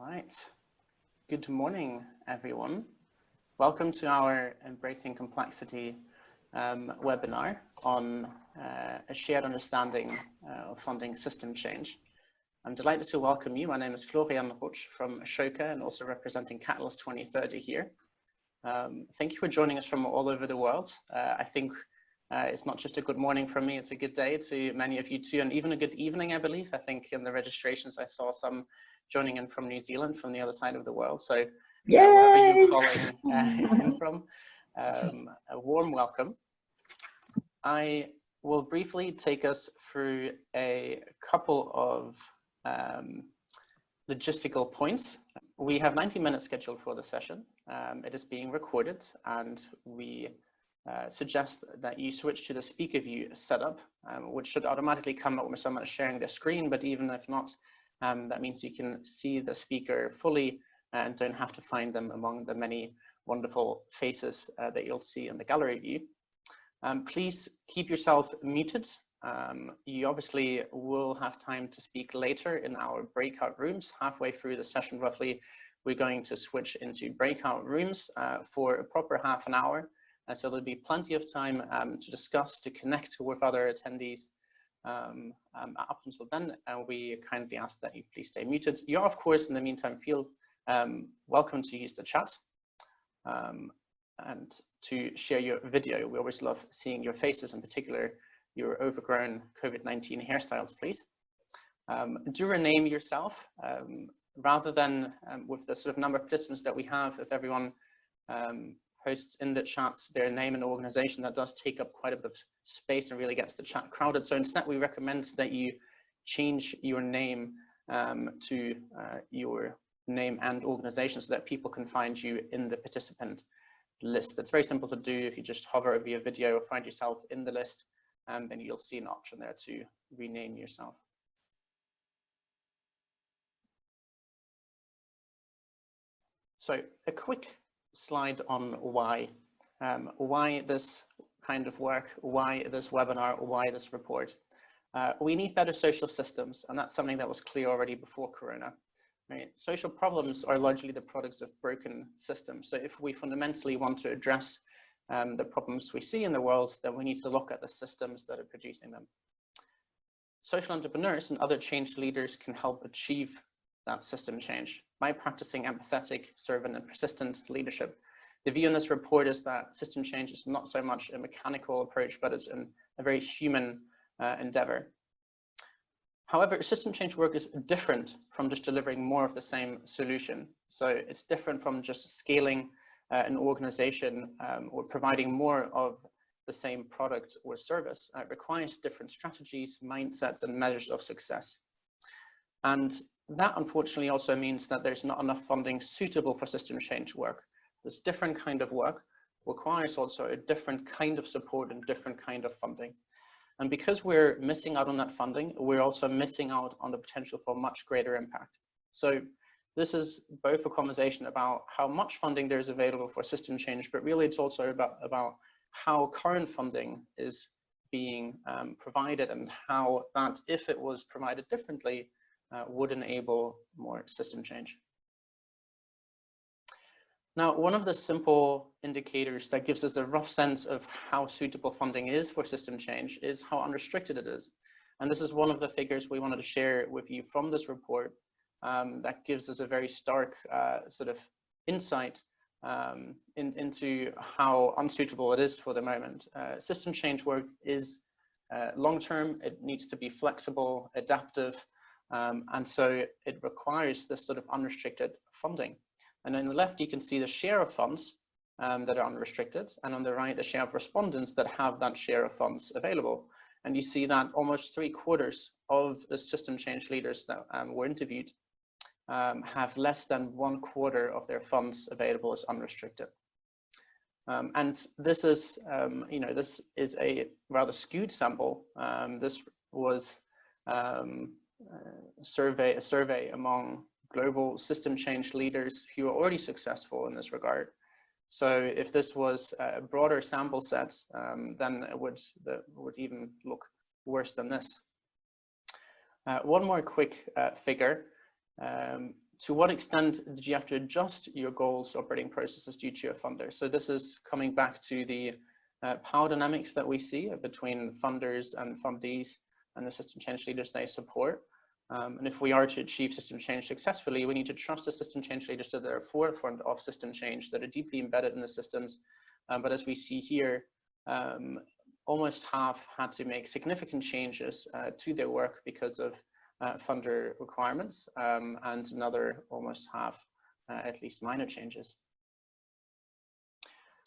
right. Good morning, everyone. Welcome to our Embracing Complexity webinar on a shared understanding of funding system change. I'm delighted to welcome you. My name is Florian Roche from Ashoka and also representing Catalyst 2030 here. Thank you for joining us from all over the world. I think it's not just a good morning from me, it's a good day to many of you too, and even a good evening, I believe. I think in the registrations I saw some joining in from New Zealand, from the other side of the world. So wherever you're calling in from, a warm welcome. I will briefly take us through a couple of logistical points. We have 90 minutes scheduled for the session. It is being recorded, and we suggest that you switch to the speaker view setup, which should automatically come up when someone is sharing their screen, but even if not, that means you can see the speaker fully and don't have to find them among the many wonderful faces that you'll see in the gallery view. Please keep yourself muted. You obviously will have time to speak later in our breakout rooms. Halfway through the session, roughly, we're going to switch into breakout rooms for a proper half an hour. So there'll be plenty of time to discuss, to connect with other attendees. Up until then, we kindly ask that you please stay muted. You're, of course, in the meantime, feel welcome to use the chat and to share your video. We always love seeing your faces, in particular your overgrown COVID-19 hairstyles, please. Do rename yourself rather than with the sort of number of participants that we have. If everyone posts in the chat their name and organization, that does take up quite a bit of space and really gets the chat crowded. So instead, we recommend that you change your name to your name and organization so that people can find you in the participant list. It's very simple to do. If you just hover over your video or find yourself in the list, then you'll see an option there to rename yourself. So a quick slide on why this kind of work, why this webinar, why this report. We need better social systems, and that's something that was clear already before Corona. Right? Social problems are largely the products of broken systems. So if we fundamentally want to address the problems we see in the world, then we need to look at the systems that are producing them. Social entrepreneurs and other change leaders can help achieve that system change by practicing empathetic, servant, and persistent leadership. The view in this report is that system change is not so much a mechanical approach, but it's a very human endeavor. However, system change work is different from just delivering more of the same solution. So it's different from just scaling an organization or providing more of the same product or service. It requires different strategies, mindsets, and measures of success. And that unfortunately also means that there's not enough funding suitable for system change work. This different kind of work requires also a different kind of support and different kind of funding. And because we're missing out on that funding, we're also missing out on the potential for much greater impact. So this is both a conversation about how much funding there is available for system change, but really it's also about how current funding is being provided and how that, if it was provided differently, would enable more system change. Now, one of the simple indicators that gives us a rough sense of how suitable funding is for system change is how unrestricted it is. And this is one of the figures we wanted to share with you from this report that gives us a very stark sort of insight into how unsuitable it is for the moment. System change work is long-term, it needs to be flexible, adaptive, and so it requires this sort of unrestricted funding. And on the left, you can see the share of funds that are unrestricted, and on the right, the share of respondents that have that share of funds available. And you see that almost 3/4 of the system change leaders that were interviewed have less than 1/4 of their funds available as unrestricted. And this is, this is a rather skewed sample. This was a survey among global system change leaders who are already successful in this regard. So if this was a broader sample set, then it would even look worse than this. One more quick figure to what extent did you have to adjust your goals, operating processes due to your funder? So this is coming back to the power dynamics that we see between funders and fundees and the system change leaders they support. And if we are to achieve system change successfully, we need to trust the system change leaders that are at the forefront of system change, that are deeply embedded in the systems. But as we see here, almost half had to make significant changes to their work because of funder requirements, and another almost half at least minor changes.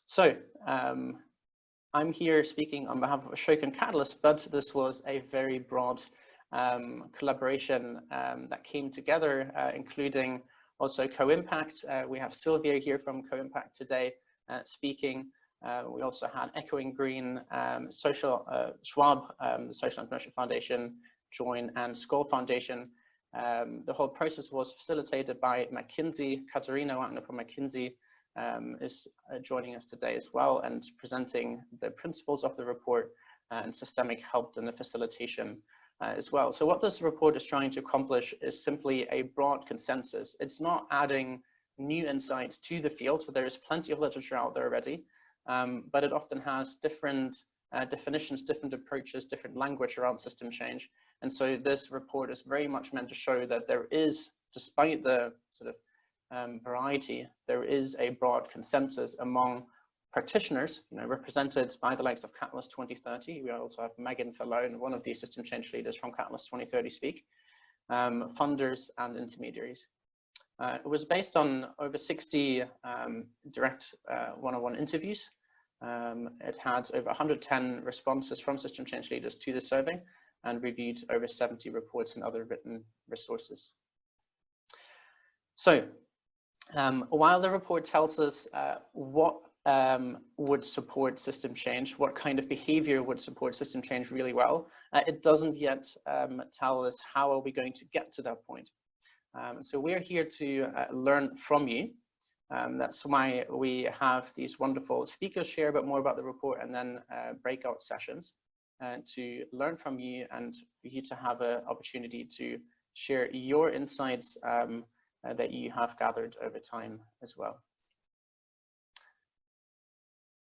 So I'm here speaking on behalf of Ashoka and Catalyst, but this was a very broad collaboration that came together, including also Co-Impact. We have Sylvia here from Co-Impact today speaking. We also had Echoing Green, Schwab, the Social and Commercial Foundation, Join, and Skoll Foundation. The whole process was facilitated by McKinsey. Katarina Wagner from McKinsey is joining us today as well and presenting the principles of the report, and Systemic helped in the facilitation as well. So what this report is trying to accomplish is simply a broad consensus. It's not adding new insights to the field, so there is plenty of literature out there already, but it often has different definitions, different approaches, different language around system change. And so this report is very much meant to show that there is, despite the sort of variety, there is a broad consensus among practitioners, represented by the likes of Catalyst 2030. We also have Megan Falloon, one of the system change leaders from Catalyst 2030 speak, funders and intermediaries. It was based on over 60 direct one-on-one interviews. It had over 110 responses from system change leaders to the survey and reviewed over 70 reports and other written resources. So while the report tells us what would support system change, what kind of behavior would support system change really well, it doesn't yet tell us how are we going to get to that point. So we're here to learn from you. That's why we have these wonderful speakers share a bit more about the report, and then breakout sessions to learn from you and for you to have an opportunity to share your insights that you have gathered over time as well.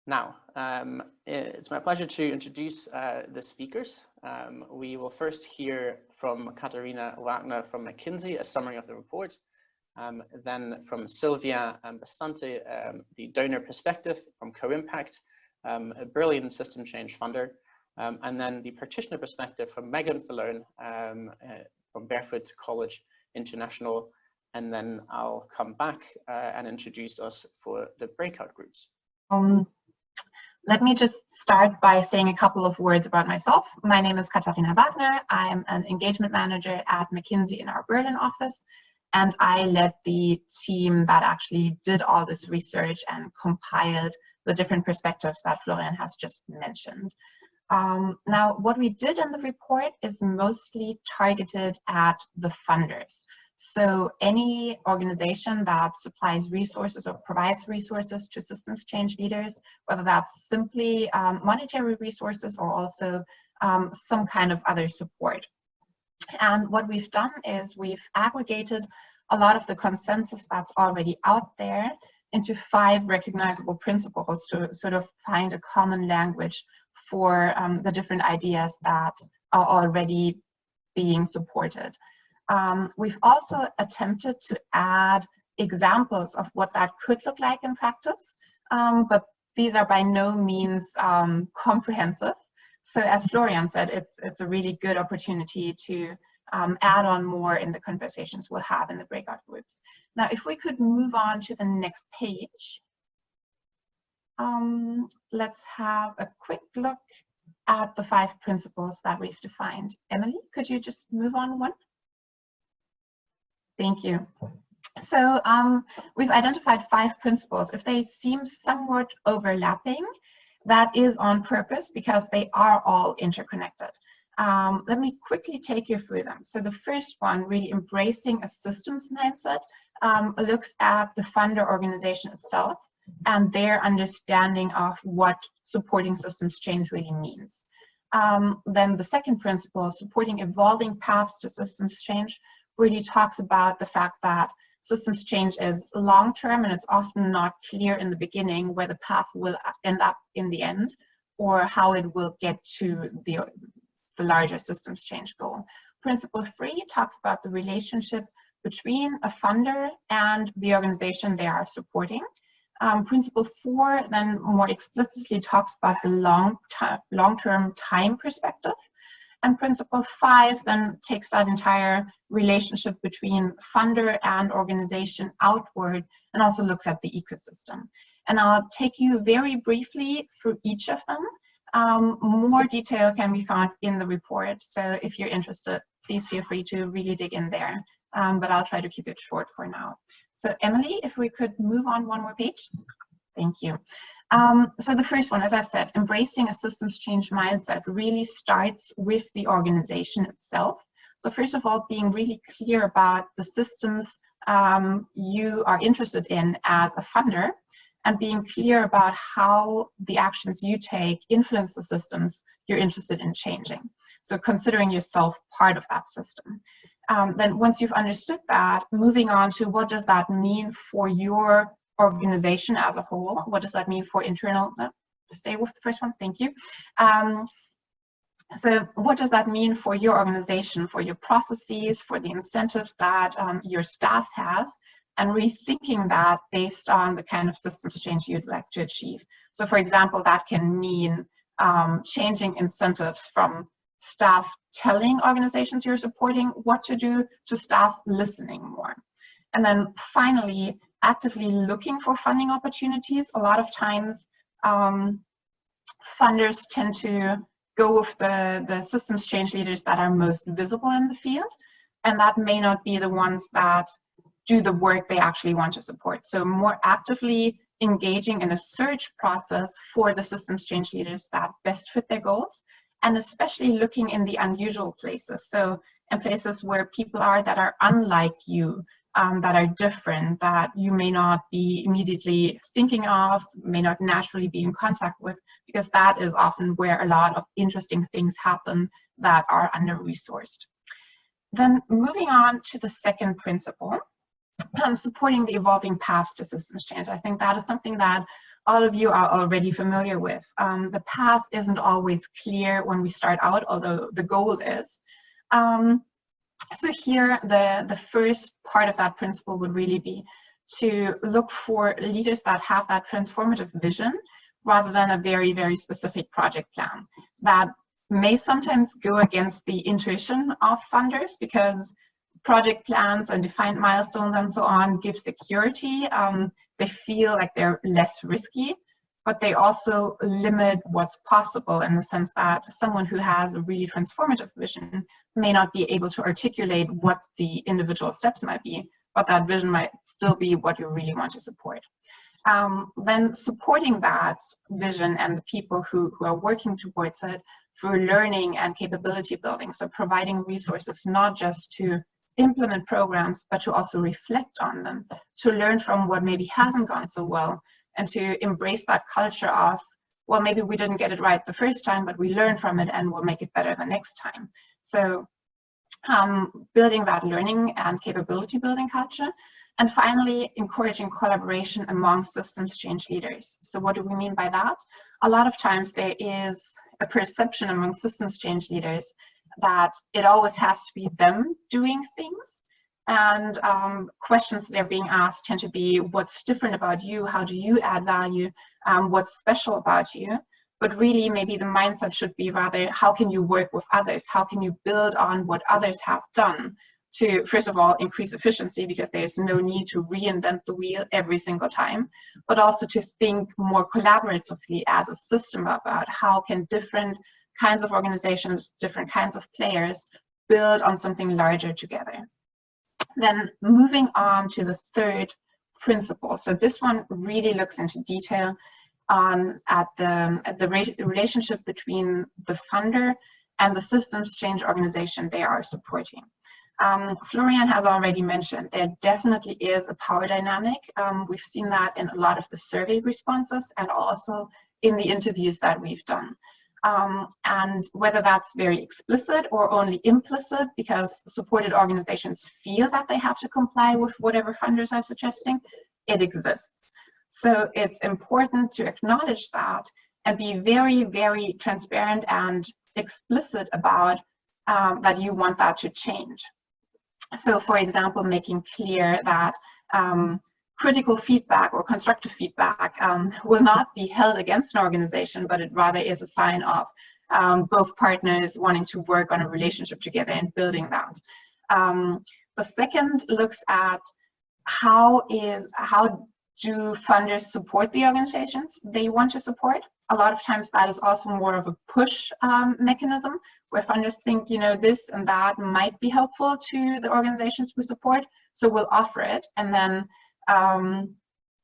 Now, it's my pleasure to introduce the speakers. We will first hear from Katarina Wagner from McKinsey, a summary of the report. Then from Sylvia Bastante, the donor perspective from Co-Impact, a brilliant system change funder. And then the practitioner perspective from Megan Falloon from Barefoot College International. And then I'll come back and introduce us for the breakout groups. Let me just start by saying a couple of words about myself. My name is Katarina Wagner. I'm an engagement manager at McKinsey in our Berlin office, and I led the team that actually did all this research and compiled the different perspectives that Florian has just mentioned. Now, what we did in the report is mostly targeted at the funders. So any organization that supplies resources or provides resources to systems change leaders, whether that's simply monetary resources or also some kind of other support. And what we've done is we've aggregated a lot of the consensus that's already out there into 5 recognizable principles to sort of find a common language for the different ideas that are already being supported. We've also attempted to add examples of what that could look like in practice, but these are by no means comprehensive. So as Florian said, it's a really good opportunity to add on more in the conversations we'll have in the breakout groups. Now, if we could move on to the next page, let's have a quick look at the 5 principles that we've defined. Emily, could you just move on one? Thank you. So we've identified 5 principles. If they seem somewhat overlapping, that is on purpose because they are all interconnected. Let me quickly take you through them. So the first one, really embracing a systems mindset, looks at the funder organization itself and their understanding of what supporting systems change really means. Then the second principle, supporting evolving paths to systems change, really talks about the fact that systems change is long-term, and it's often not clear in the beginning where the path will end up in the end, or how it will get to the larger systems change goal. Principle 3 talks about the relationship between a funder and the organization they are supporting. Principle 4 then more explicitly talks about the long-term time perspective. And Principle 5 then takes that entire relationship between funder and organization outward and also looks at the ecosystem. And I'll take you very briefly through each of them. More detail can be found in the report, so if you're interested, please feel free to really dig in there, but I'll try to keep it short for now. So Emily, if we could move on one more page. Thank you. So the first one, as I said, embracing a systems change mindset really starts with the organization itself. So first of all, being really clear about the systems you are interested in as a funder, and being clear about how the actions you take influence the systems you're interested in changing. So considering yourself part of that system. Then once you've understood that, moving on to what does that mean for your organization as a whole? What does that mean for internal, stay with the first one, thank you. So what does that mean for your organization, for your processes, for the incentives that your staff has? And rethinking that based on the kind of systems change you'd like to achieve. So for example, that can mean changing incentives from staff telling organizations you're supporting what to do to staff listening more. And then finally, actively looking for funding opportunities. A lot of times funders tend to go with the systems change leaders that are most visible in the field, and that may not be the ones that do the work they actually want to support. So more actively engaging in a search process for the systems change leaders that best fit their goals, and especially looking in the unusual places. So in places where people are that are unlike you, that are different, that you may not be immediately thinking of, may not naturally be in contact with, because that is often where a lot of interesting things happen that are under-resourced. Then moving on to the second principle, supporting the evolving paths to systems change. I think that is something that all of you are already familiar with. The path isn't always clear when we start out, although the goal is. So here, the first part of that principle would really be to look for leaders that have that transformative vision rather than a very, very specific project plan. That may sometimes go against the intuition of funders, because project plans and defined milestones and so on give security. They feel like they're less risky, but they also limit what's possible in the sense that someone who has a really transformative vision may not be able to articulate what the individual steps might be, but that vision might still be what you really want to support. Then supporting that vision and the people who are working towards it through learning and capability building. So providing resources not just to implement programs, but to also reflect on them, to learn from what maybe hasn't gone so well, and to embrace that culture of, well, maybe we didn't get it right the first time, but we learn from it and we'll make it better the next time. So building that learning and capability building culture. And finally, encouraging collaboration among systems change leaders. So what do we mean by that? A lot of times there is a perception among systems change leaders that it always has to be them doing things. And questions they're being asked tend to be, what's different about you? How do you add value? What's special about you? But really, maybe the mindset should be rather, how can you work with others? How can you build on what others have done to, first of all, increase efficiency, because there's no need to reinvent the wheel every single time, but also to think more collaboratively as a system about how can different kinds of organizations, different kinds of players build on something larger together. Then moving on to the third principle. So this one really looks into detail at the relationship between the funder and the systems change organization they are supporting. Florian has already mentioned there definitely is a power dynamic. We've seen that in a lot of the survey responses and also in the interviews that we've done. and whether that's very explicit or only implicit, because supported organizations feel that they have to comply with whatever funders are suggesting, it exists. So it's important to acknowledge that and be very, very transparent and explicit about that you want that to change. So for example, making clear that critical feedback or constructive feedback will not be held against an organization, but it rather is a sign of both partners wanting to work on a relationship together and building that. The second looks at how do funders support the organizations they want to support. A lot of times that is also more of a push mechanism, where funders think, you know, this and that might be helpful to the organizations we support, so we'll offer it. And then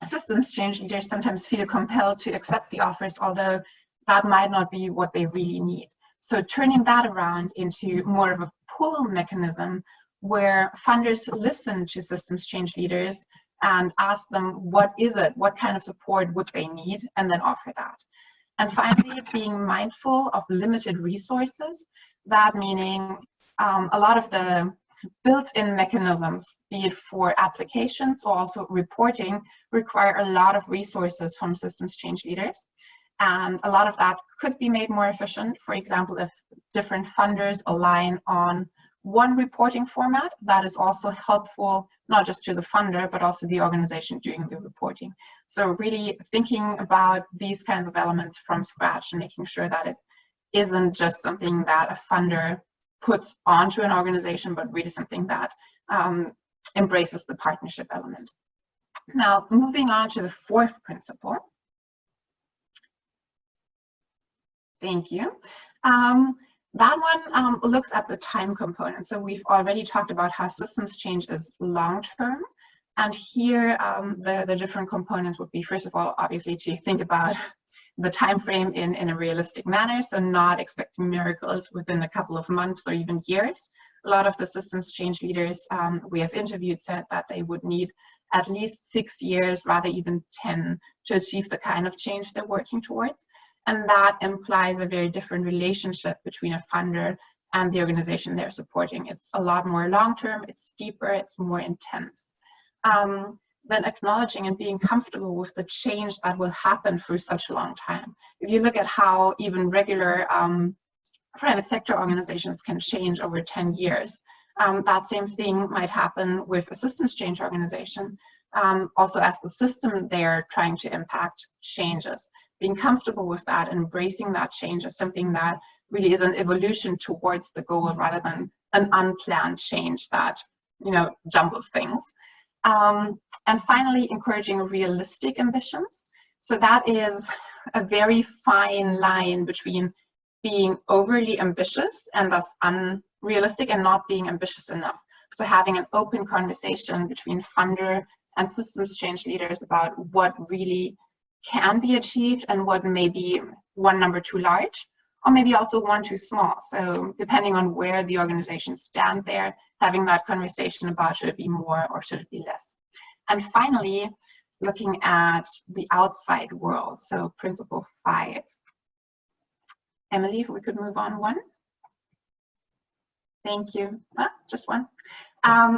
systems change leaders sometimes feel compelled to accept the offers, although that might not be what they really need. So turning that around into more of a pull mechanism, where funders listen to systems change leaders and ask them, what is it? What kind of support would they need? And then offer that. And finally, being mindful of limited resources, that meaning a lot of the built-in mechanisms, be it for applications or also reporting, require a lot of resources from systems change leaders. And a lot of that could be made more efficient. For example, if different funders align on one reporting format, that is also helpful, not just to the funder, but also the organization doing the reporting. So really thinking about these kinds of elements from scratch and making sure that it isn't just something that a funder puts onto an organization, but really something that embraces the partnership element. Now, moving on to the fourth principle. Thank you. That one looks at the time component. So we've already talked about how systems change is long-term. And here, the different components would be, first of all, obviously to think about the time frame in a realistic manner. So not expecting miracles within a couple of months or even years. A lot of the systems change leaders we have interviewed said that they would need at least 6 years, rather even 10, to achieve the kind of change they're working towards. And that implies a very different relationship between a funder and the organization they're supporting. It's a lot more long-term, it's deeper, it's more intense. Then acknowledging and being comfortable with the change that will happen through such a long time. If you look at how even regular private sector organizations can change over 10 years, that same thing might happen with a systems change organization, also as the system they're trying to impact changes. Being comfortable with that and embracing that change is something that really is an evolution towards the goal rather than an unplanned change that, you know, jumbles things. And finally, encouraging realistic ambitions. So that is a very fine line between being overly ambitious and thus unrealistic and not being ambitious enough. So having an open conversation between funder and systems change leaders about what really can be achieved and what may be one number too large, or maybe also one too small. So depending on where the organizations stand there, having that conversation about should it be more or should it be less. And finally, looking at the outside world. So principle 5. Emily, if we could move on one. Thank you. Just one.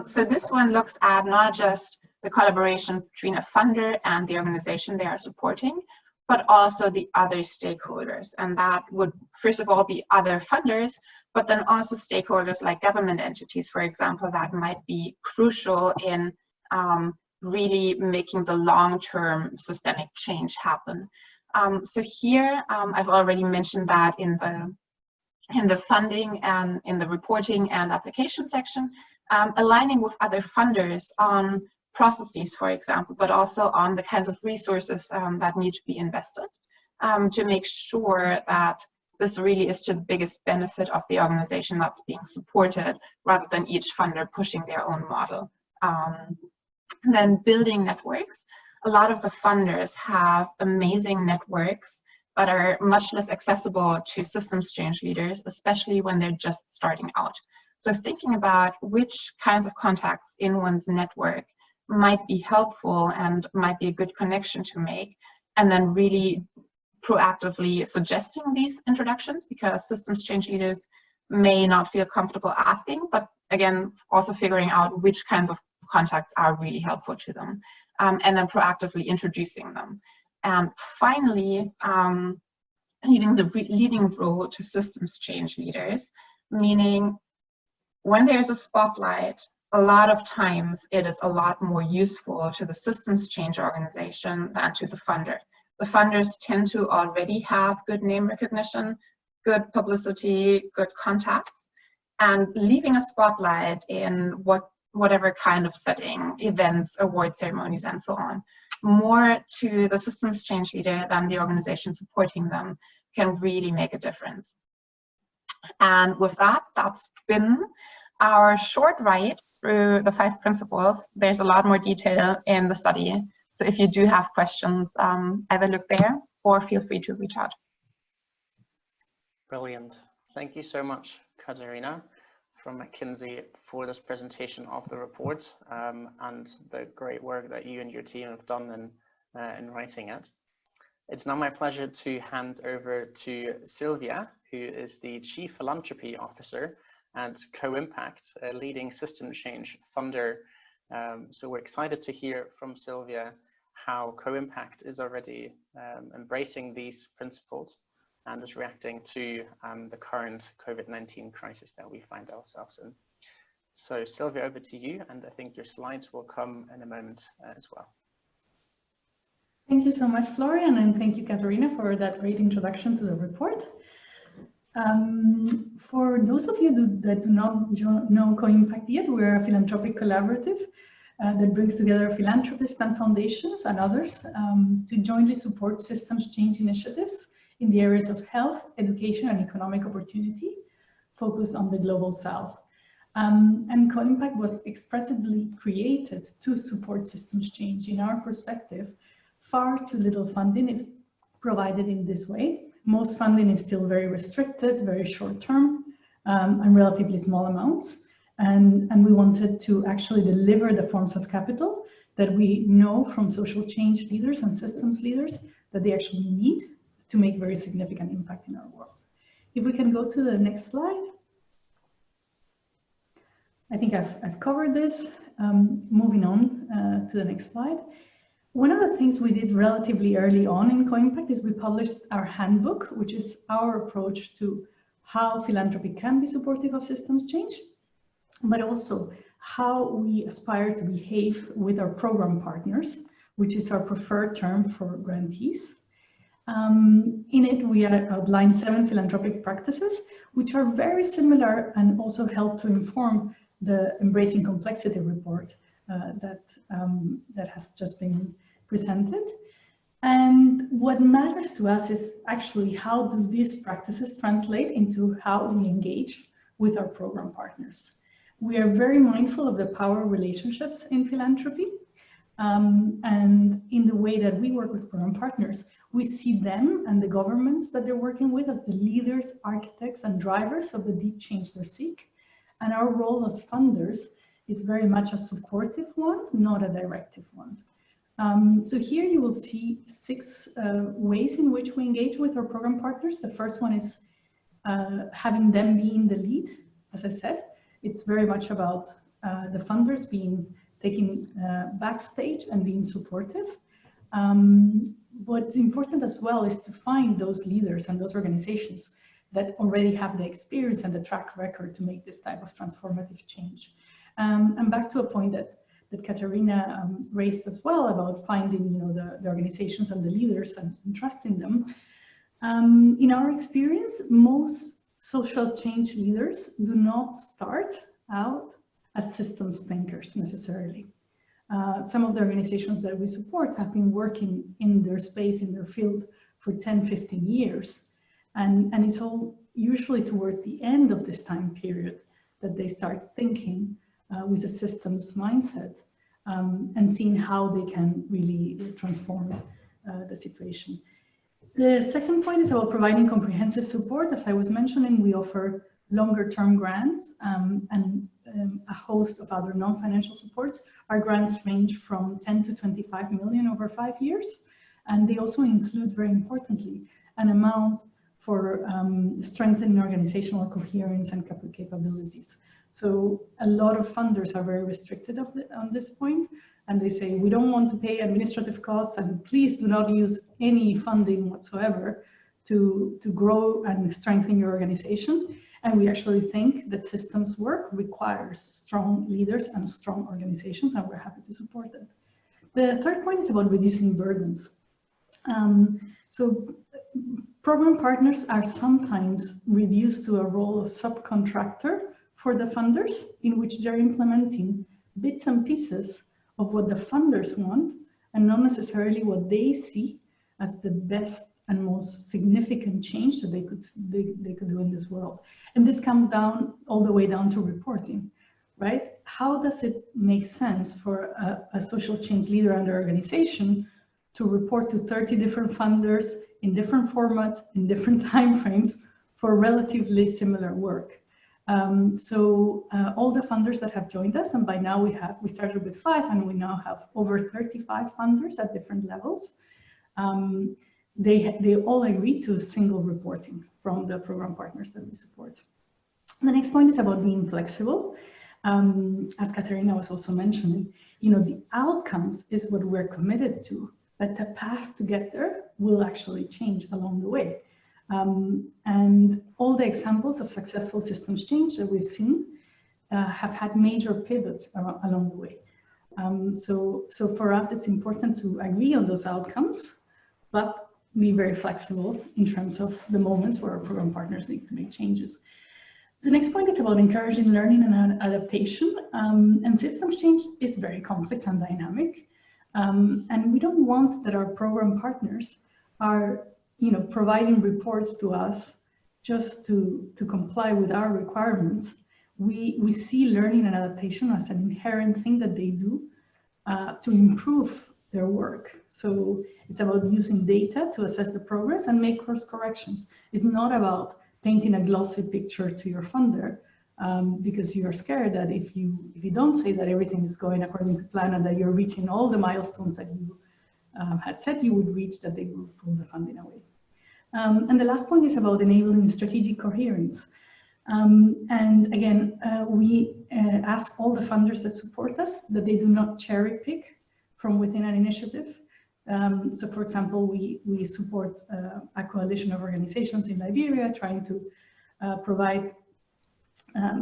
So this one looks at not just the collaboration between a funder and the organization they are supporting, but also the other stakeholders. And that would, first of all, be other funders, but then also stakeholders like government entities, for example, that might be crucial in really making the long-term systemic change happen. So here, I've already mentioned that in the funding and in the reporting and application section, aligning with other funders on processes, for example, but also on the kinds of resources that need to be invested to make sure that this really is to the biggest benefit of the organization that's being supported, rather than each funder pushing their own model. Then building networks. A lot of the funders have amazing networks that are much less accessible to systems change leaders, especially when they're just starting out. So thinking about which kinds of contacts in one's network might be helpful and might be a good connection to make, and then really proactively suggesting these introductions, because systems change leaders may not feel comfortable asking, but again, also figuring out which kinds of contacts are really helpful to them, and then proactively introducing them. And finally, leaving the leading role to systems change leaders, meaning when there's a spotlight, a lot of times it is a lot more useful to the systems change organization than to the funder. The funders tend to already have good name recognition, good publicity, good contacts, and leaving a spotlight in whatever kind of setting, events, award ceremonies, and so on, more to the systems change leader than the organization supporting them, can really make a difference. And with that, that's been our short ride through the 5 principles. There's a lot more detail in the study, so if you do have questions, either look there or feel free to reach out. Brilliant. Thank you so much, Katarina from McKinsey, for this presentation of the report and the great work that you and your team have done in writing it. It's now my pleasure to hand over to Sylvia, who is the Chief Philanthropy Officer at Co-Impact, a leading system change funder. So we're excited to hear from Sylvia how Co-Impact is already embracing these principles and is reacting to the current COVID-19 crisis that we find ourselves in. So Sylvia, over to you, and I think your slides will come in a moment as well. Thank you so much, Florian, and thank you, Katarina, for that great introduction to the report. For those of you that do not know Co-Impact yet, we're a philanthropic collaborative that brings together philanthropists and foundations and others to jointly support systems change initiatives in the areas of health, education, and economic opportunity, focused on the global south. And Co-Impact was expressly created to support systems change. In our perspective, far too little funding is provided in this way. Most funding is still very restricted, very short term, and relatively small amounts. And we wanted to actually deliver the forms of capital that we know from social change leaders and systems leaders that they actually need to make very significant impact in our world. If we can go to the next slide. I think I've covered this. Moving on to the next slide. One of the things we did relatively early on in Co-Impact is we published our handbook, which is our approach to how philanthropy can be supportive of systems change, but also how we aspire to behave with our program partners, which is our preferred term for grantees. In it, we outline 7 philanthropic practices, which are very similar and also help to inform the Embracing Complexity report that has just been presented. And what matters to us is actually how do these practices translate into how we engage with our program partners. We are very mindful of the power relationships in philanthropy, and in the way that we work with program partners, we see them and the governments that they're working with as the leaders, architects, and drivers of the deep change they seek. And our role as funders is very much a supportive one, not a directive one. So here you will see 6 ways in which we engage with our program partners. The first one is having them be in the lead. As I said, it's very much about the funders taking backstage and being supportive. What's important as well is to find those leaders and those organizations that already have the experience and the track record to make this type of transformative change. And back to a point that Katarina raised as well about finding, the organizations and the leaders and trusting them. In our experience, most social change leaders do not start out as systems thinkers necessarily. Some of the organizations that we support have been working in their space, in their field for 10, 15 years. And it's all usually towards the end of this time period that they start thinking with a systems mindset and seeing how they can really transform the situation. The second point is about providing comprehensive support. As I was mentioning, we offer longer term grants and a host of other non-financial supports. Our grants range from 10 to 25 million over 5 years. And they also include, very importantly, an amount for strengthening organizational coherence and capabilities. So a lot of funders are very restricted on this point, and they say, we don't want to pay administrative costs, and please do not use any funding whatsoever to grow and strengthen your organization. And we actually think that systems work requires strong leaders and strong organizations, and we're happy to support it. The third point is about reducing burdens. So program partners are sometimes reduced to a role of subcontractor for the funders, in which they're implementing bits and pieces of what the funders want, and not necessarily what they see as the best and most significant change that they could do in this world. And this comes down all the way down to reporting, right? How does it make sense for a social change leader and organization to report to 30 different funders in different formats, in different timeframes for relatively similar work? All the funders that have joined us, and by now we started with 5, and we now have over 35 funders at different levels. They all agree to single reporting from the program partners that we support. The next point is about being flexible. As Katerina was also mentioning, the outcomes is what we're committed to, but the path to get there will actually change along the way. And all the examples of successful systems change that we've seen have had major pivots along the way. So for us, it's important to agree on those outcomes, but be very flexible in terms of the moments where our program partners need to make changes. The next point is about encouraging learning and adaptation. And systems change is very complex and dynamic. And we don't want that our program partners are providing reports to us just to comply with our requirements. We see learning and adaptation as an inherent thing that they do to improve their work. So it's about using data to assess the progress and make course corrections. It's not about painting a glossy picture to your funder because you're scared that if you don't say that everything is going according to plan and that you're reaching all the milestones that you had said you would reach, that they will pull the funding away. And the last point is about enabling strategic coherence. And again, we ask all the funders that support us that they do not cherry pick from within an initiative. So for example, we support a coalition of organizations in Liberia trying to provide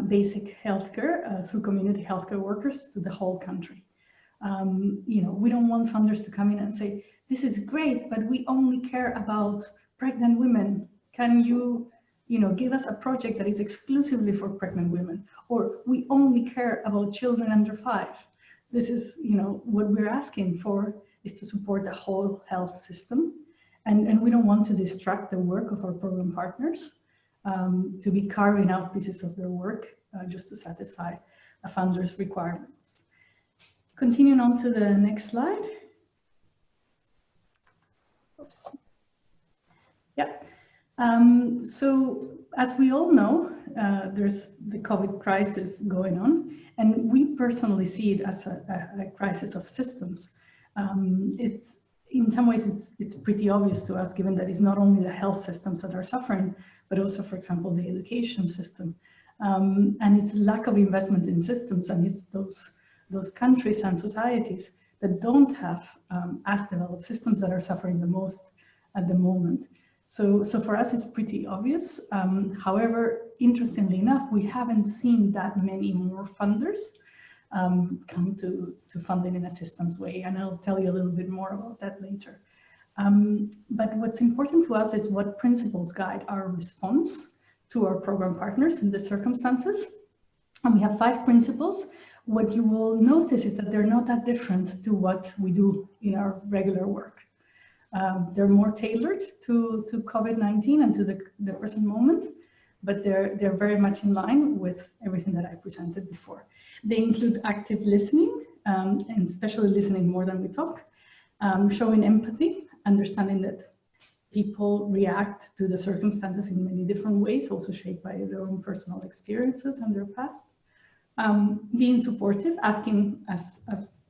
basic healthcare through community healthcare workers to the whole country. We don't want funders to come in and say, this is great, but we only care about pregnant women. Can you, give us a project that is exclusively for pregnant women? Or we only care about children under 5. This is, what we're asking for is to support the whole health system. And we don't want to distract the work of our program partners to be carving out pieces of their work just to satisfy a funder's requirements. Continuing on to the next slide. Oops. Yeah. So as we all know, there's the COVID crisis going on, and we personally see it as a crisis of systems. It's in some ways it's pretty obvious to us, given that it's not only the health systems that are suffering, but also, for example, the education system, and it's lack of investment in systems, and it's those countries and societies that don't have as developed systems that are suffering the most at the moment. So for us, it's pretty obvious. However, interestingly enough, we haven't seen that many more funders come to funding in a systems way, and I'll tell you a little bit more about that later. But what's important to us is what principles guide our response to our program partners in the circumstances. And we have 5 principles. What you will notice is that they're not that different to what we do in our regular work. They're more tailored to COVID-19 and to the present moment, but they're very much in line with everything that I presented before. They include active listening, and especially listening more than we talk, showing empathy, understanding that people react to the circumstances in many different ways, also shaped by their own personal experiences and their past. Being supportive, asking, as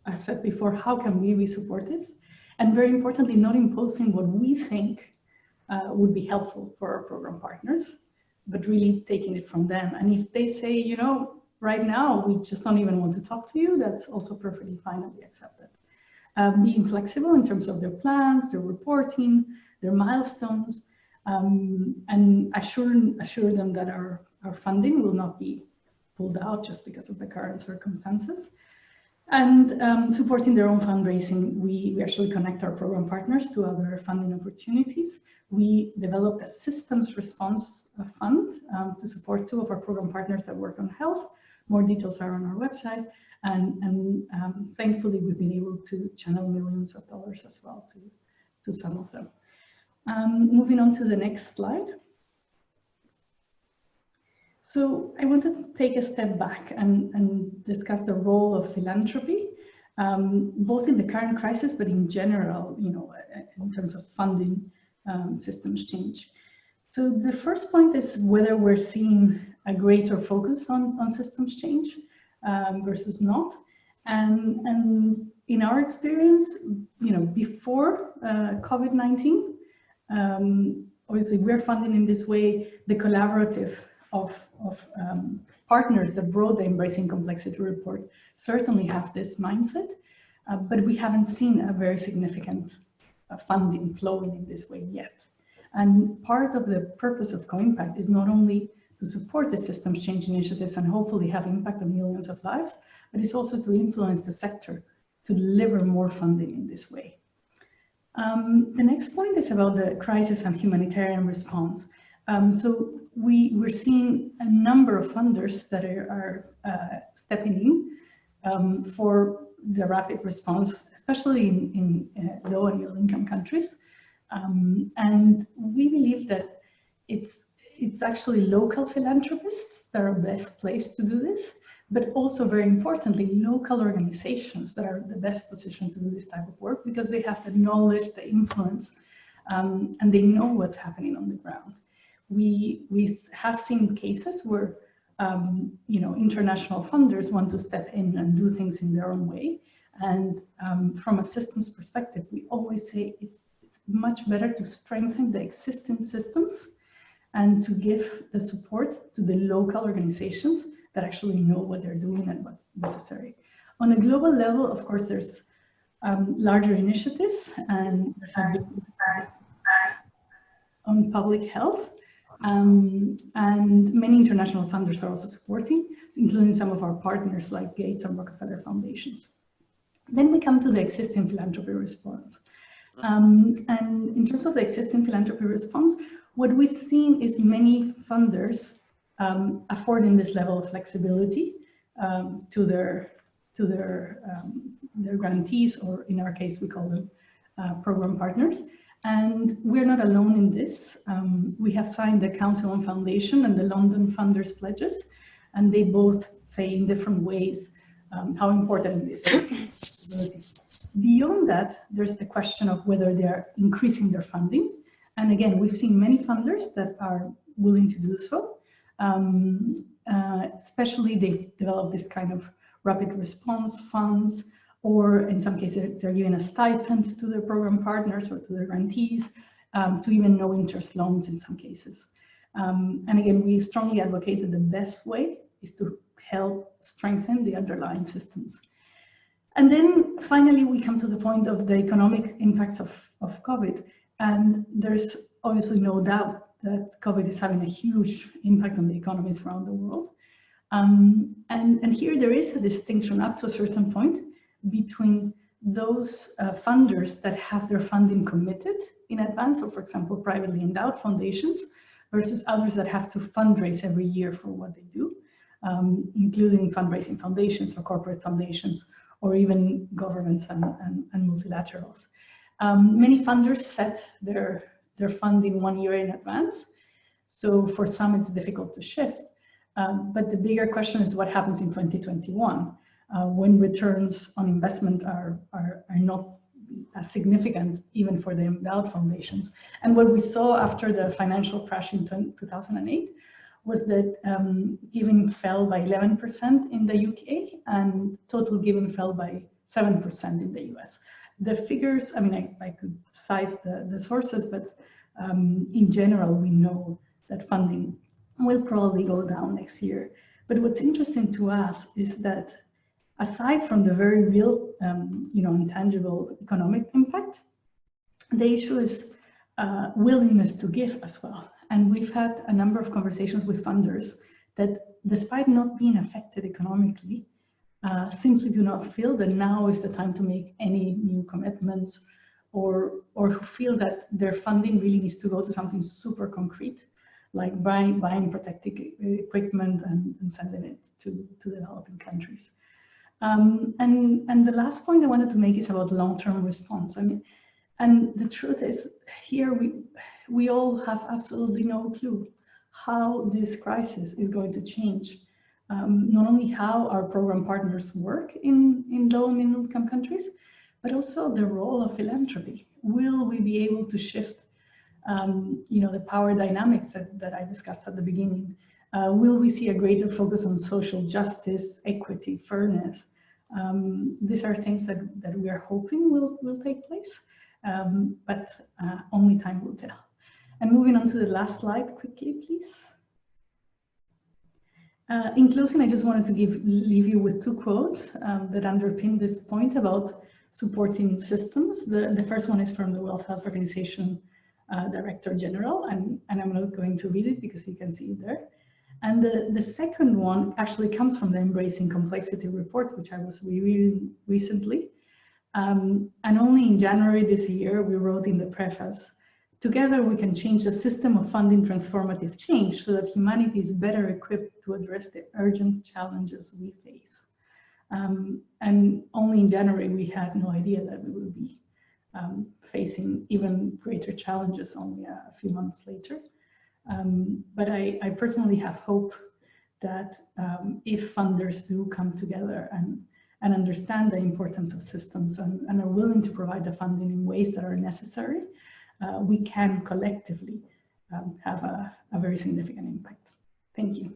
I've said before, how can we be supportive? And very importantly, not imposing what we think would be helpful for our program partners, but really taking it from them. And if they say, you know, right now we just don't even want to talk to you, that's also perfectly fine and we accept it. Being flexible in terms of their plans, their reporting, their milestones, and assure them that our funding will not be pulled out just because of the current circumstances. And supporting their own fundraising, we actually connect our program partners to other funding opportunities. We developed a systems response fund to support 2 of our program partners that work on health. More details are on our website. And thankfully, we've been able to channel millions of dollars as well to some of them. Moving on to the next slide. So I wanted to take a step back and discuss the role of philanthropy, both in the current crisis, but in general, you know, in terms of funding systems change. So the first point is whether we're seeing a greater focus on systems change versus not. And in our experience, you know, before COVID-19, obviously we're funding in this way the collaborative of partners that brought the Embracing Complexity report certainly have this mindset, but we haven't seen a very significant funding flowing in this way yet. And part of the purpose of Co-Impact is not only to support the systems change initiatives and hopefully have impact on millions of lives, but it's also to influence the sector to deliver more funding in this way. The next point is about the crisis and humanitarian response. So we're seeing a number of funders that are stepping in for the rapid response, especially in low and middle income countries. And we believe that it's actually local philanthropists that are best placed to do this, but also very importantly, local organizations that are the best positioned to do this type of work because they have the knowledge, the influence, and they know what's happening on the ground. We have seen cases where you know, international funders want to step in and do things in their own way. And from a systems perspective, we always say it's much better to strengthen the existing systems and to give the support to the local organizations that actually know what they're doing and what's necessary. On a global level, of course, there's larger initiatives and there's a big on public health. And many international funders are also supporting, including some of our partners like Gates and Rockefeller Foundations. Then we come to the existing philanthropy response. And in terms of the existing philanthropy response, what we've seen is many funders affording this level of flexibility to their grantees, or in our case, we call them program partners. And we're not alone in this. We have signed the Council on Foundation and the London Funders Pledges, and they both say in different ways how important it is. Beyond that, there's the question of whether they are increasing their funding. And again, we've seen many funders that are willing to do so. Especially they've developed this kind of rapid response funds, or in some cases, they're giving a stipend to their program partners or to their grantees, to even no interest loans in some cases. And again, we strongly advocate that the best way is to help strengthen the underlying systems. And then finally, we come to the point of the economic impacts of COVID. And there's obviously no doubt that COVID is having a huge impact on the economies around the world. And here there is a distinction up to a certain point between those funders that have their funding committed in advance, so for example, privately endowed foundations, versus others that have to fundraise every year for what they do, including fundraising foundations or corporate foundations, or even governments and multilaterals. Many funders set their funding 1 year in advance. So for some, it's difficult to shift. But the bigger question is what happens in 2021 when returns on investment are not as significant even for the endowed foundations. And what we saw after the financial crash in 2008 was that giving fell by 11% in the UK and total giving fell by 7% in the US. the figures, I mean, I could cite the sources, but in general, we know that funding will probably go down next year. But what's interesting to us is that aside from the very real, intangible economic impact, the issue is willingness to give as well. And we've had a number of conversations with funders that, despite not being affected economically, simply do not feel that now is the time to make any new commitments, or who feel that their funding really needs to go to something super concrete, like buying protective equipment and sending it to developing countries. And the last point I wanted to make is about long-term response. I mean, and the truth is, here we all have absolutely no clue how this crisis is going to change. Not only how our program partners work in low and middle income countries, but also the role of philanthropy. Will we be able to shift, the power dynamics that I discussed at the beginning? Will we see a greater focus on social justice, equity, fairness? These are things that we are hoping will take place, but only time will tell. And moving on to the last slide quickly, please. In closing, I just wanted to leave you with two quotes that underpin this point about supporting systems. The first one is from the World Health Organization Director General, and I'm not going to read it because you can see it there. And the second one actually comes from the Embracing Complexity report, which I was reviewing recently. And only in January this year, we wrote in the preface, "Together we can change the system of funding transformative change so that humanity is better equipped to address the urgent challenges we face." And only in January, we had no idea that we would be facing even greater challenges only a few months later. But I personally have hope that if funders do come together and understand the importance of systems and are willing to provide the funding in ways that are necessary, we can collectively have a very significant impact. Thank you.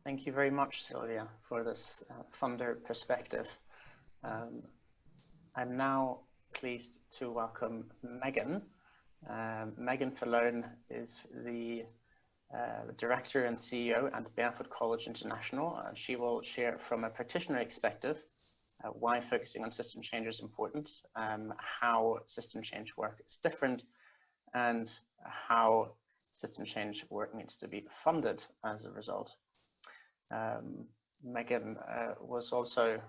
Thank you very much, Sylvia, for this funder perspective. I'm now pleased to welcome Megan. Megan Falone is the Director and CEO at Barefoot College International. She will share from a practitioner perspective why focusing on system change is important, how system change work is different, and how system change work needs to be funded as a result. Megan was also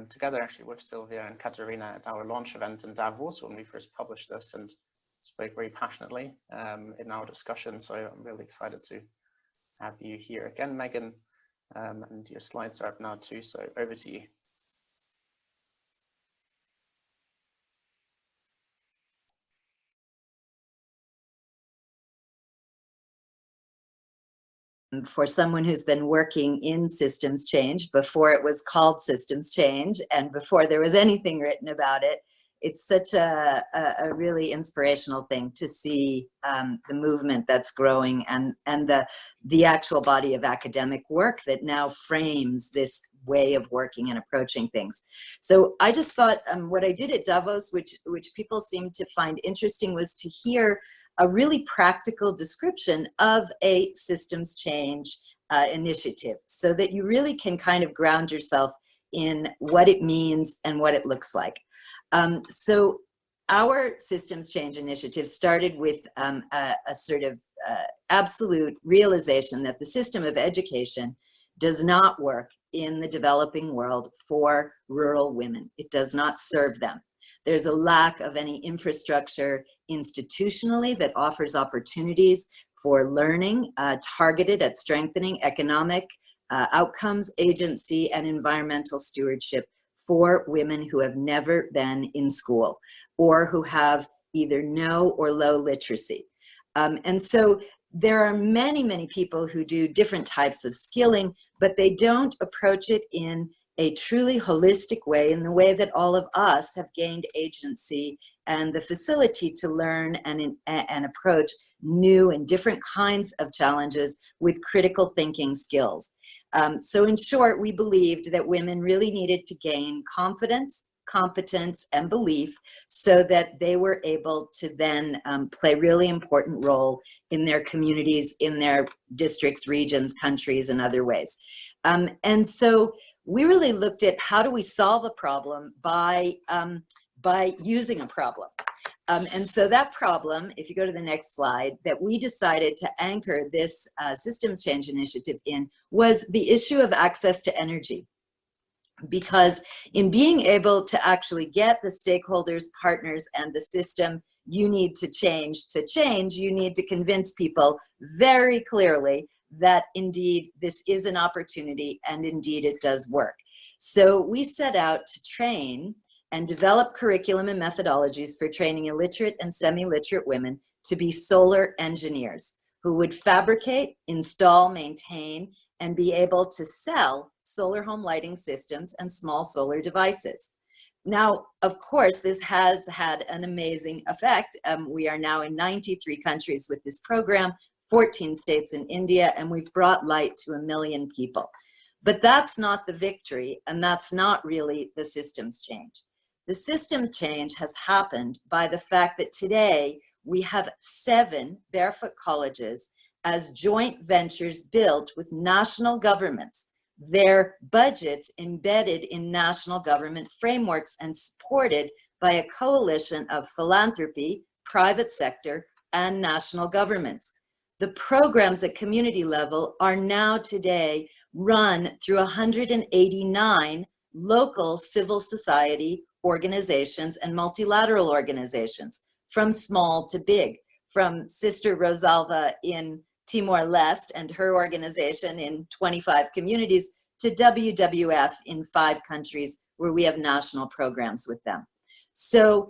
together actually with Sylvia and Katarina at our launch event in Davos when we first published this, and spoke very passionately in our discussion. So I'm really excited to have you here again, Megan, and your slides are up now too, so over to you. For someone who's been working in systems change before it was called systems change and before there was anything written about it, it's such a really inspirational thing to see the movement that's growing and the actual body of academic work that now frames this way of working and approaching things. So I just thought what I did at Davos, which people seem to find interesting, was to hear a really practical description of a systems change initiative, so that you really can kind of ground yourself in what it means and what it looks like. So our systems change initiative started with a sort of absolute realization that the system of education does not work in the developing world for rural women. It does not serve them. There's a lack of any infrastructure institutionally that offers opportunities for learning targeted at strengthening economic outcomes, agency, and environmental stewardship for women who have never been in school or who have either no or low literacy. And so there are many, many people who do different types of skilling, but they don't approach it in a truly holistic way, in the way that all of us have gained agency and the facility to learn and approach new and different kinds of challenges with critical thinking skills. So in short, we believed that women really needed to gain confidence, competence, and belief, so that they were able to then play a really important role in their communities, in their districts, regions, countries, and other ways. And so we really looked at how do we solve a problem by using a problem. And so that problem, if you go to the next slide, that we decided to anchor this systems change initiative in was the issue of access to energy. Because in being able to actually get the stakeholders, partners, and the system you need to change, you need to convince people very clearly that indeed this is an opportunity and indeed it does work. So we set out to train and develop curriculum and methodologies for training illiterate and semi-literate women to be solar engineers who would fabricate, install, maintain, and be able to sell solar home lighting systems and small solar devices. Now, of course, this has had an amazing effect. We are now in 93 countries with this program, 14 states in India, and we've brought light to 1 million people. But that's not the victory, and that's not really the systems change. The systems change has happened by the fact that today we have 7 barefoot colleges as joint ventures built with national governments, their budgets embedded in national government frameworks and supported by a coalition of philanthropy, private sector, and national governments. The programs at community level are now today run through 189 local civil society organizations and multilateral organizations, from small to big, from Sister Rosalva in Timor-Leste and her organization in 25 communities to WWF in 5 countries where we have national programs with them. So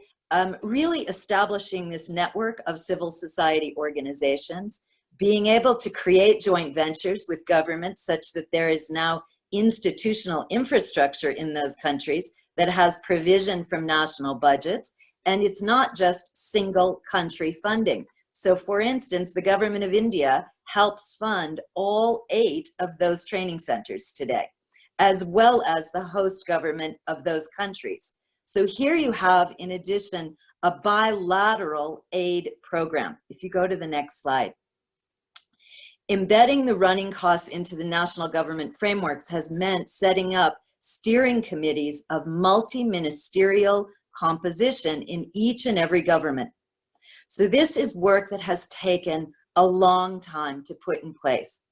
really establishing this network of civil society organizations, being able to create joint ventures with governments such that there is now institutional infrastructure in those countries that has provision from national budgets, and it's not just single country funding. So for instance, the government of India helps fund all 8 of those training centers today, as well as the host government of those countries. So here you have, in addition, a bilateral aid program. If you go to the next slide. Embedding the running costs into the national government frameworks has meant setting up steering committees of multi-ministerial composition in each and every government. So this is work that has taken a long time to put in place.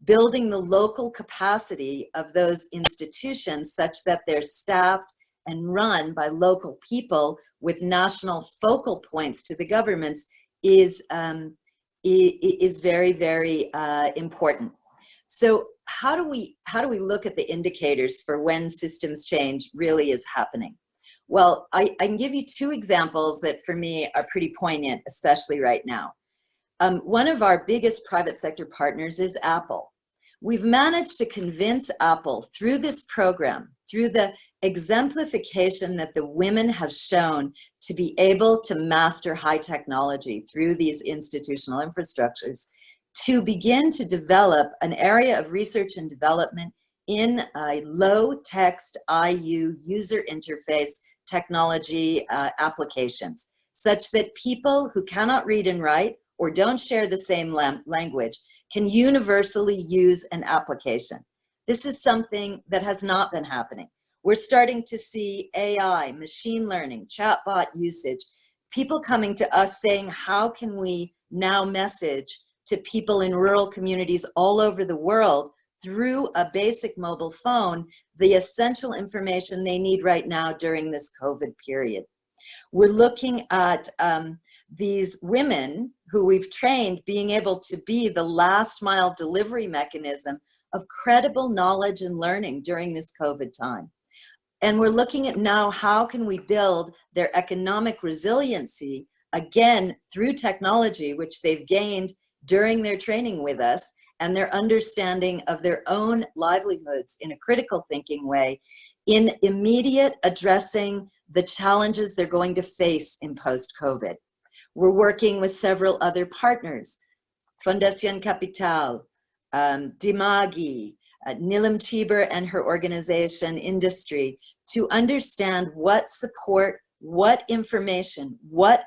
Building the local capacity of those institutions such that they're staffed and run by local people with national focal points to the governments is very, very important. So how do we look at the indicators for when systems change really is happening? Well, I can give you 2 examples that for me are pretty poignant, especially right now. One of our biggest private sector partners is Apple. We've managed to convince Apple through this program, through the exemplification that the women have shown to be able to master high technology through these institutional infrastructures, to begin to develop an area of research and development in low text IU user interface technology applications, such that people who cannot read and write or don't share the same language can universally use an application. This is something that has not been happening. We're starting to see AI, machine learning, chatbot usage, people coming to us saying, how can we now message to people in rural communities all over the world through a basic mobile phone the essential information they need right now during this COVID period. We're looking at these women who we've trained being able to be the last mile delivery mechanism of credible knowledge and learning during this COVID time. And we're looking at now, how can we build their economic resiliency, again, through technology, which they've gained during their training with us, and their understanding of their own livelihoods in a critical thinking way, in immediate addressing the challenges they're going to face in post-COVID. We're working with several other partners, Fundación Capital, Dimagi, Nilam Cheber and her organization, Industry, to understand what support, what information, what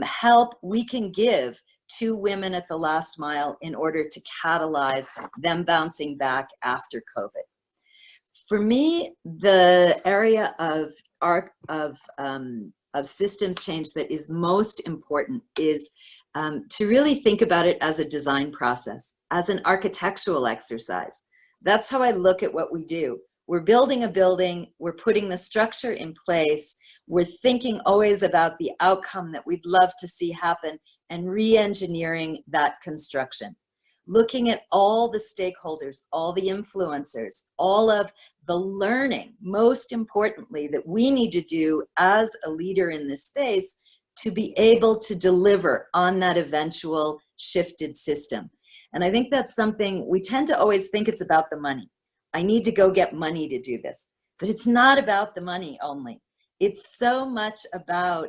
help we can give to women at the last mile in order to catalyze them bouncing back after COVID. For me, the area of systems change that is most important is to really think about it as a design process, as an architectural exercise. That's how I look at what we do. We're building a building, we're putting the structure in place, we're thinking always about the outcome that we'd love to see happen and re-engineering that construction. Looking at all the stakeholders, all the influencers, all of the learning, most importantly, that we need to do as a leader in this space to be able to deliver on that eventual shifted system. And I think that's something we tend to always think it's about the money. I need to go get money to do this, but it's not about the money only. It's so much about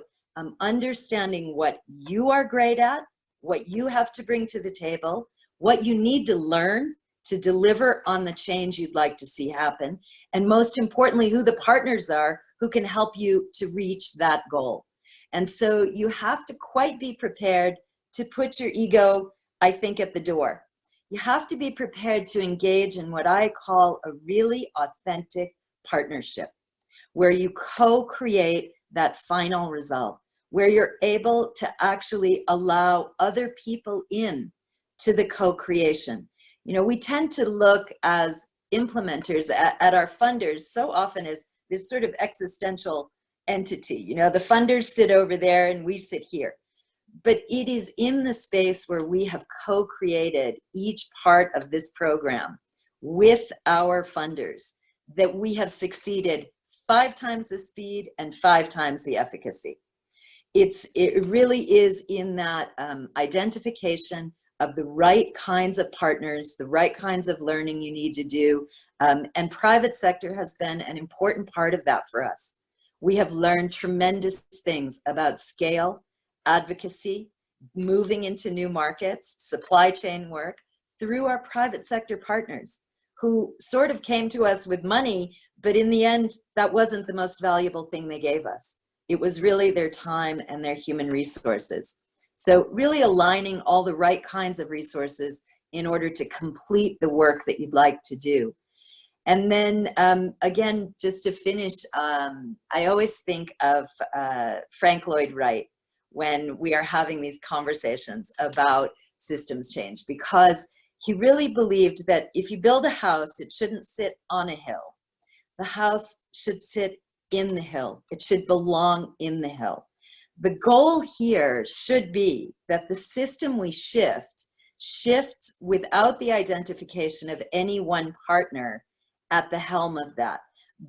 understanding what you are great at, what you have to bring to the table, what you need to learn to deliver on the change you'd like to see happen, and most importantly, who the partners are who can help you to reach that goal. And so you have to quite be prepared to put your ego, I think, at the door. You have to be prepared to engage in what I call a really authentic partnership, where you co-create that final result, where you're able to actually allow other people in to the co-creation. You know, we tend to look as implementers at our funders so often as this sort of existential entity. You know, the funders sit over there and we sit here. But it is in the space where we have co-created each part of this program with our funders that we have succeeded 5 times the speed and 5 times the efficacy. It really is in that identification of the right kinds of partners, the right kinds of learning you need to do. And private sector has been an important part of that for us. We have learned tremendous things about scale, advocacy, moving into new markets, supply chain work through our private sector partners who sort of came to us with money, but in the end, that wasn't the most valuable thing they gave us. It was really their time and their human resources. So really aligning all the right kinds of resources in order to complete the work that you'd like to do. And then again, just to finish, I always think of Frank Lloyd Wright when we are having these conversations about systems change, because he really believed that if you build a house, it shouldn't sit on a hill. The house should sit in the hill. It should belong in the hill. The goal here should be that the system we shifts without the identification of any one partner at the helm of that,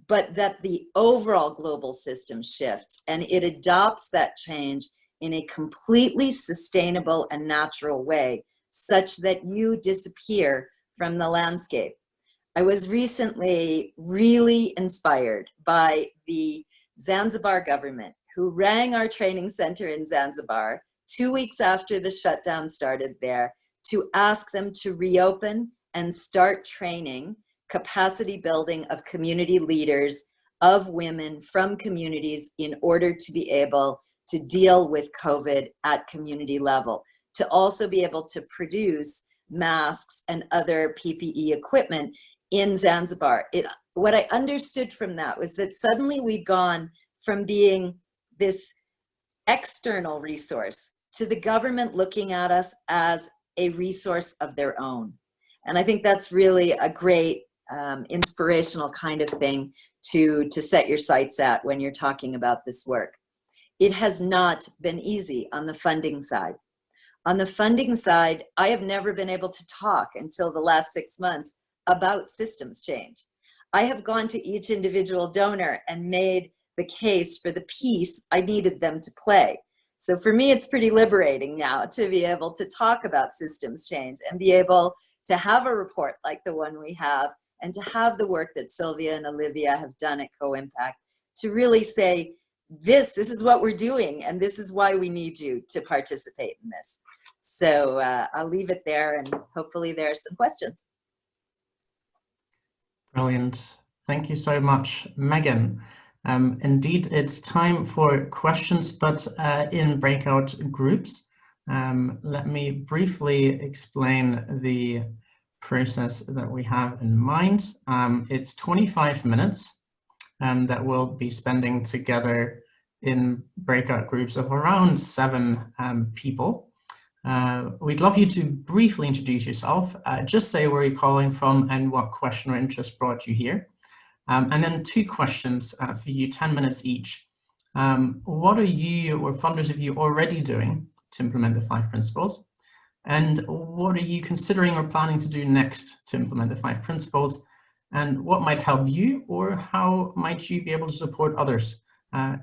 but that the overall global system shifts and it adopts that change in a completely sustainable and natural way, such that you disappear from the landscape. I was recently really inspired by the Zanzibar government, who rang our training center in Zanzibar 2 weeks after the shutdown started there to ask them to reopen and start training capacity building of community leaders, of women from communities in order to be able to deal with COVID at community level, to also be able to produce masks and other PPE equipment in Zanzibar. What I understood from that was that suddenly we'd gone from being this external resource to the government looking at us as a resource of their own. And I think that's really a great inspirational kind of thing to set your sights at when you're talking about this work. It has not been easy on the funding side. On the funding side, I have never been able to talk until the last 6 months about systems change. I have gone to each individual donor and made the case for the piece I needed them to play. So for me, it's pretty liberating now to be able to talk about systems change and be able to have a report like the one we have, and to have the work that Sylvia and Olivia have done at Co-Impact to really say, this is what we're doing, and this is why we need you to participate in this. So I'll leave it there, and hopefully there are some questions. Brilliant. Thank you so much, Megan. Indeed, it's time for questions, but in breakout groups. Let me briefly explain the process that we have in mind. It's 25 minutes that we'll be spending together in breakout groups of around 7 people. We'd love you to briefly introduce yourself, just say where you're calling from and what question or interest brought you here. And then 2 questions for you, 10 minutes each. What are you or funders of you already doing to implement the 5 principles? And what are you considering or planning to do next to implement the 5 principles? And what might help you, or how might you be able to support others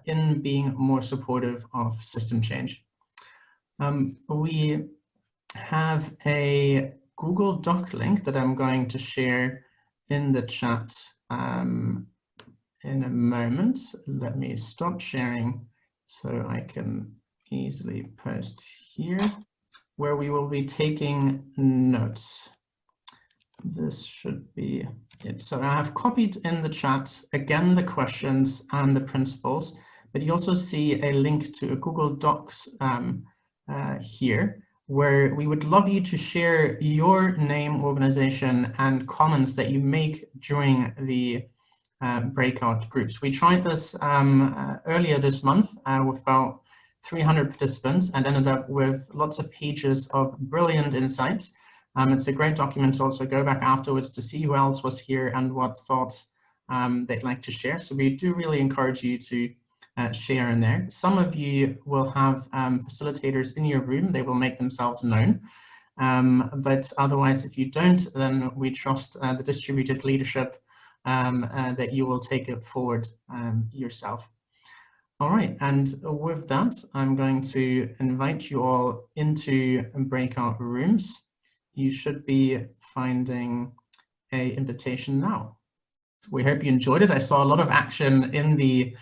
in being more supportive of system change? We have a Google Doc link that I'm going to share in the chat in a moment. Let me stop sharing so I can easily post here, where we will be taking notes. This should be it. So I have copied in the chat, again, the questions and the principles, but you also see a link to a Google Docs here, where we would love you to share your name, organization, and comments that you make during the breakout groups. We tried this earlier this month with about 300 participants and ended up with lots of pages of brilliant insights. It's a great document to also go back afterwards to see who else was here and what thoughts they'd like to share. So we do really encourage you to share in there. Some of you will have facilitators in your room. They will make themselves known. But otherwise, if you don't, then we trust the distributed leadership that you will take it forward yourself. All right, and with that, I'm going to invite you all into breakout rooms. You should be finding an invitation now. We hope you enjoyed it. I saw a lot of action in the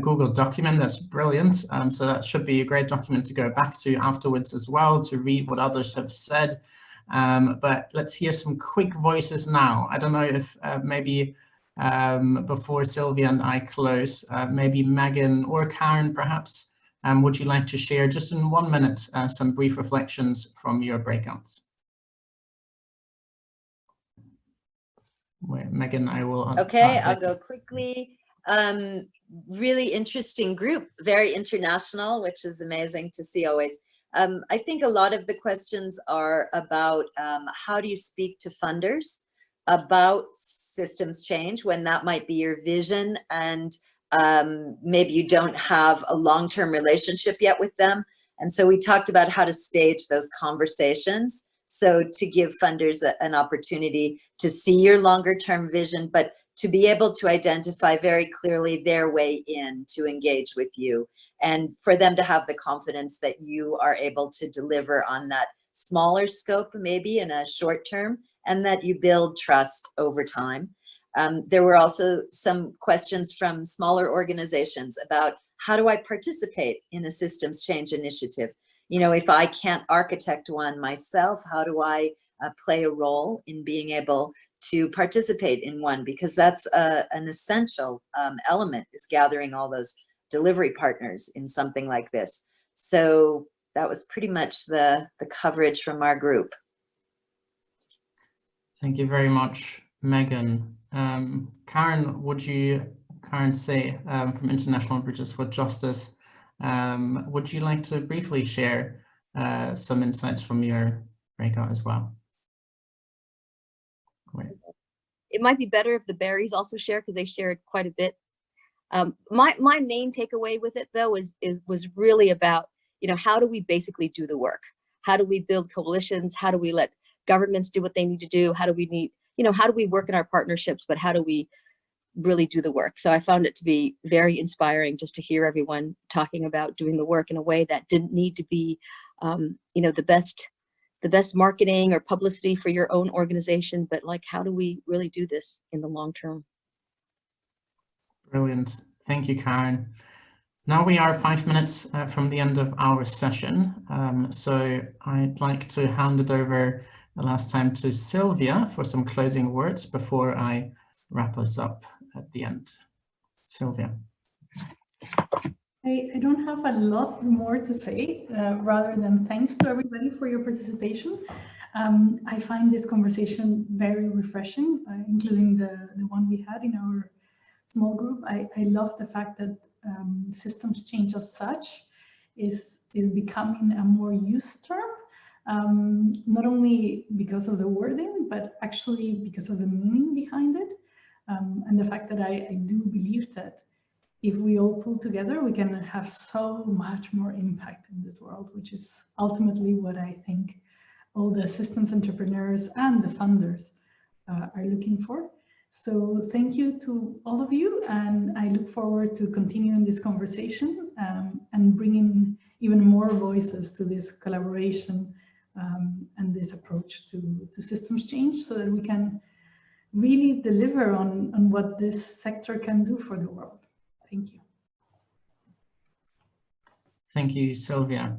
Google document. That's brilliant. So that should be a great document to go back to afterwards as well, to read what others have said. But let's hear some quick voices now. I don't know if maybe before Sylvia and I close, maybe Megan or Karen perhaps, would you like to share just in 1 minute some brief reflections from your breakouts? Wait, Megan, I will. Okay, I'll go quickly. Really interesting group, very international, which is amazing to see always. I think a lot of the questions are about how do you speak to funders about systems change when that might be your vision, and maybe you don't have a long-term relationship yet with them. And so we talked about how to stage those conversations. So to give funders an opportunity to see your longer term vision, but to be able to identify very clearly their way in to engage with you, and for them to have the confidence that you are able to deliver on that smaller scope, maybe in a short term, and that you build trust over time. There were also some questions from smaller organizations about how do I participate in a systems change initiative? You know, if I can't architect one myself, how do I play a role in being able to participate in one? Because that's an essential element, is gathering all those delivery partners in something like this. So that was pretty much the coverage from our group. Thank you very much, Megan. Karen, would you, say from International Bridges for Justice, would you like to briefly share some insights from your breakout as well? Great. It might be better if the Berries also share, because they shared quite a bit. My main takeaway with it, though, was really about, you know, how do we basically do the work? How do we build coalitions? How do we let governments do what they need to do? How do we work in our partnerships, but how do we really do the work? So I found it to be very inspiring just to hear everyone talking about doing the work in a way that didn't need to be, you know, the best marketing or publicity for your own organization, but like, how do we really do this in the long term? Brilliant. Thank you, Karen. Now we are 5 minutes from the end of our session. So I'd like to hand it over the last time to Sylvia for some closing words before I wrap us up at the end. Sylvia. I don't have a lot more to say, rather than thanks to everybody for your participation. I find this conversation very refreshing, including the one we had in our small group. I love the fact that systems change as such is becoming a more used term, not only because of the wording, but actually because of the meaning behind it. And the fact that I do believe that if we all pull together, we can have so much more impact in this world, which is ultimately what I think all the systems entrepreneurs and the funders are looking for. So thank you to all of you, and I look forward to continuing this conversation and bringing even more voices to this collaboration and this approach to systems change, so that we can really deliver on what this sector can do for the world. Thank you. Thank you, Sylvia.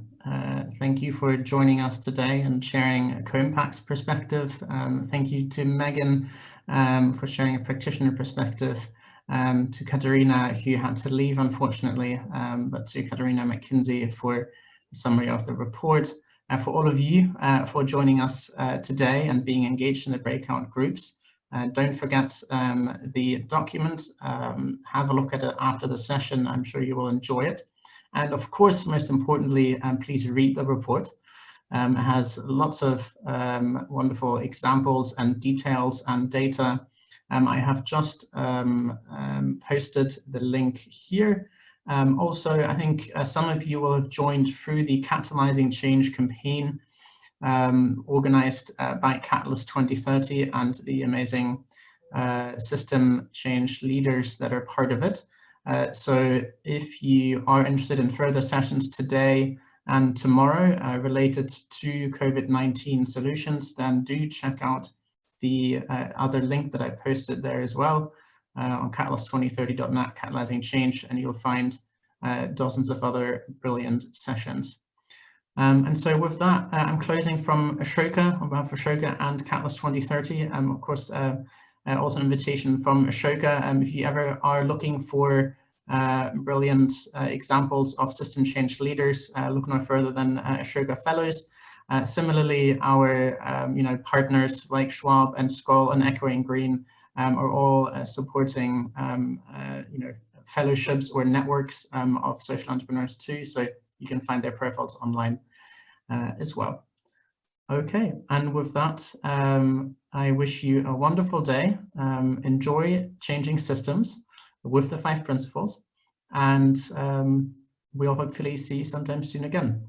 Thank you for joining us today and sharing a Co-Impact's perspective. Thank you to Megan for sharing a practitioner perspective, to Katarina, who had to leave unfortunately, but to Katarina McKinsey for the summary of the report. For all of you for joining us today and being engaged in the breakout groups. Don't forget the document. Have a look at it after the session. I'm sure you will enjoy it. And of course, most importantly, please read the report. It has lots of wonderful examples and details and data. I have just posted the link here. Also, I think some of you will have joined through the Catalyzing Change campaign organized by Catalyst 2030 and the amazing system change leaders that are part of it. So if you are interested in further sessions today and tomorrow related to COVID-19 solutions, then do check out the other link that I posted there as well on catalyst2030.net, Catalyzing Change, and you'll find dozens of other brilliant sessions. And so with that, I'm closing from Ashoka, on behalf of Ashoka and Catalyst 2030. Of course, also an invitation from Ashoka. If you ever are looking for brilliant examples of system change leaders, look no further than Ashoka Fellows. Similarly, our partners like Schwab and Skoll and Echoing Green are all supporting fellowships or networks of social entrepreneurs too. So you can find their profiles online as well. Okay, and with that, I wish you a wonderful day. Enjoy changing systems with the 5 principles, and we'll hopefully see you sometime soon again.